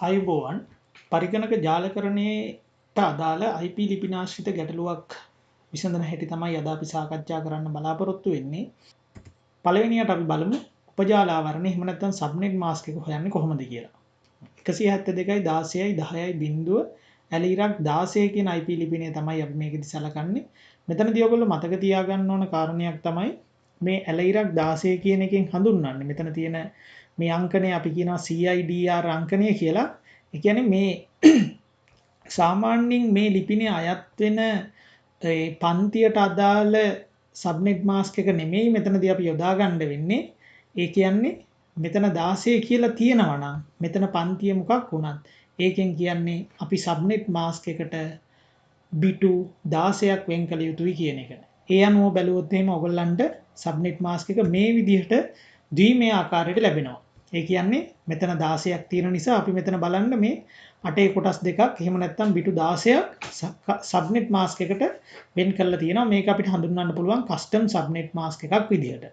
අයිබෝවන් පරිගණක ජාලකරණයට අදාළ IP ලිපිනාශ්‍රිත ගැටලුවක් විසඳන හැටි තමයි අද අපි සාකච්ඡා කරන්න බලාපොරොත්තු වෙන්නේ. පළවෙනියට අපි බලමු උපජාලාවරණය එහෙම නැත්නම් සබ්නෙට් මාස්ක් එක හොයන්නේ කොහොමද කියලා. 172යි 16යි 10යි බිඳුව ඇලීරක් 16 කියන IP ලිපිනය තමයි අපි මේකෙදි සලකන්නේ. මෙතනදී ඔයගොල්ලෝ මතක තියාගන්න ඕන කාරණයක් තමයි මේ ඇලීරක් 16 කියන එකෙන් හඳුන්වන්නේ. මෙතන තියෙන මේ අංකණය අපි කියනවා CIDR අංකණය කියලා. ඒ කියන්නේ මේ සාමාන්‍යයෙන් මේ ලිපිනේ අයත් වෙන පන්තියට අදාළ සබ්නෙට් මාස්ක් එක නෙමෙයි මෙතනදී අපි යොදා ගන්න වෙන්නේ. ඒ කියන්නේ මෙතන 16 කියලා තියෙනවා නම් මෙතන පන්තිය මොකක් වුණත් ඒකෙන් කියන්නේ අපි සබ්නෙට් මාස්ක් එකට බිටු 16ක් වෙන් කළ යුතුයි කියන එක. ඒ අනුව බැලුවොත් එහෙම ඔයගොල්ලන්ට සබ්නෙට් මාස්ක් එක මේ විදිහට ද්විමය ආකාරයට ලැබෙනවා. ඒ කියන්නේ මෙතන 16ක් තියෙන නිසා අපි මෙතන බලන්න මේ 8 කොටස් දෙකක් එහෙම නැත්නම් බිටු 16ක් සබ්නෙට් මාස්ක් එකට වෙන් කරලා තියෙනවා. මේක අපිට හඳුන්වන්න පුළුවන් කස්ටම් සබ්නෙට් මාස්ක් එකක් විදිහට.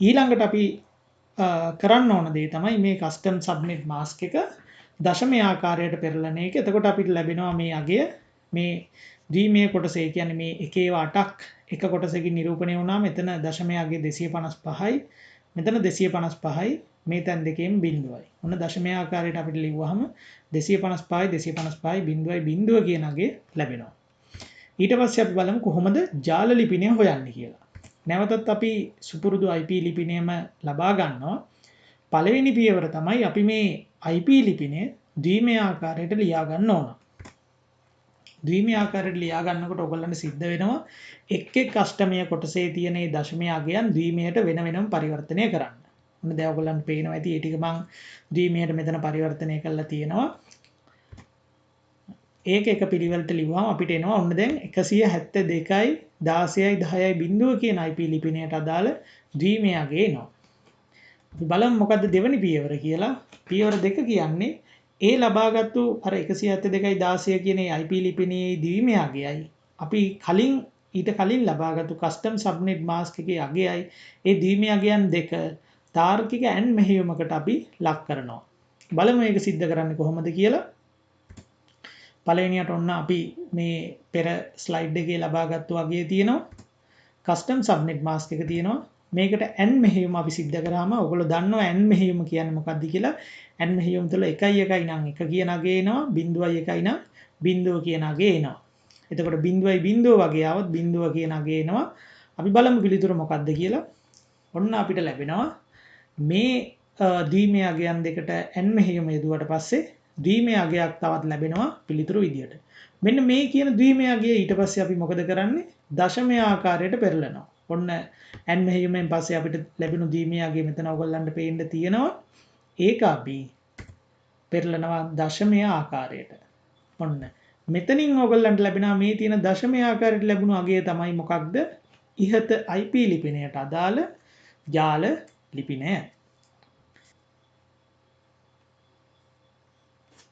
ඊළඟට අපි කරන්න ඕන දේ තමයි මේ කස්ටම් සබ්නෙට් මාස්ක් එක දශමය ආකාරයට පෙරලන එක. එතකොට අපිට ලැබෙනවා මේ අගය මේ ද්විමය කොටස. ඒ කියන්නේ මේ එකේ 8ක් එක කොටසකින් නිරූපණය වුණා. මෙතන දශමය අගය 255යි. මෙතන 255යි. මේ තැන් දෙකෙන් බිඳුවයි. ඔන්න දශමය ආකාරයට අපිට ලිව්වහම 255යි 255යි බිඳුවයි බිඳුව කියන අගය ලැබෙනවා. ඊට පස්සේ අපි බලමු කොහොමද ජාල ලිපිනය හොයන්නේ කියලා. නැවතත් අපි සුපුරුදු IP ලිපිනයම ලබා ගන්නවා. පළවෙනි පියවර තමයි අපි මේ IP ලිපිනය ද්විමය ආකාරයට ලියා ගන්න ඕන. ද්විමය ආකාරයට ලියා ගන්නකොට ඔයගොල්ලන්ට සිද්ධ වෙනවා එක් එක් අෂ්ටමය කොටසේ තියෙන මේ දශමය අගයන් ද්විමයට වෙන වෙනම පරිවර්තනය කරන්න. ඔන්න දැන් ඔයගොල්ලන්ට පේනවා ඇති ඒ ටික මම ද්විමයට මෙතන පරිවර්තනය කරලා තියෙනවා. ඒක එක පිළිවෙලට ලිව්වම අපිට එනවා ඔන්න දැන් 172යි 16යි 10යි බිඳුව කියන IP ලිපිනයට අදාළ ද්විමය අගය එනවා. අපි බලමු මොකද්ද දෙවෙනි පියවර කියලා. පියවර 2 කියන්නේ ඒ ලබාගත්තු අර 172යි 16 කියන IP ලිපිනයේ ද්විමය අගයයි අපි ඊට කලින් ලබාගත්තු කස්ටම් සබ්නෙට් මාස්ක් එකේ අගයයි ඒ ද්විමය අගයන් දෙක තාර්කික AND මෙහෙයුමකට අපි ලක් කරනවා. බලමු මේක सिद्ध කරන්නේ කොහොමද කියලා. පළවෙනියට ඔන්න අපි මේ පෙර ස්ලයිඩ් එකේ ලබාගත්තු අගය තියෙනවා. කස්ටම් සබ්නෙට් මාස්ක් එක තියෙනවා. මේකට AND මෙහෙයුම අපි सिद्ध කරාම ඔයගොල්ලෝ දන්නවා AND මෙහෙයුම කියන්නේ මොකක්ද කියලා. AND මෙහෙයුම තුළ 1යි 1යි නම් 1 කියන අගය එනවා. 0යි 1යි නම් 0 කියන අගය එනවා. එතකොට 0යි 0 වගේ આવොත් 0 කියන අගය එනවා. අපි බලමු පිළිතුර මොකක්ද කියලා. ඔන්න අපිට ලැබෙනවා මේ ද්විමය අගයන් දෙකට AND මෙහෙයුම යෙදුවට පස්සේ ද්විමය අගයක් තවත් ලැබෙනවා පිළිතුරු විදියට. මෙන්න මේ කියන ද්විමය අගය ඊට පස්සේ අපි මොකද කරන්නේ? දශමය ආකාරයට පෙරලනවා. ඔන්න AND මෙහෙයුමෙන් පස්සේ අපිට ලැබුණු ද්විමය අගය මෙතන ඔයගොල්ලන්ට පේන්න තියෙනවා. ඒක අපි පෙරලනවා දශමය ආකාරයට. ඔන්න මෙතනින් ඔයගොල්ලන්ට ලැබෙනවා මේ තියෙන දශමය ආකාරයට ලැබුණු අගය තමයි මොකක්ද? ඉහත IP ලිපිනයට අදාළ ජාල ලිපිනය.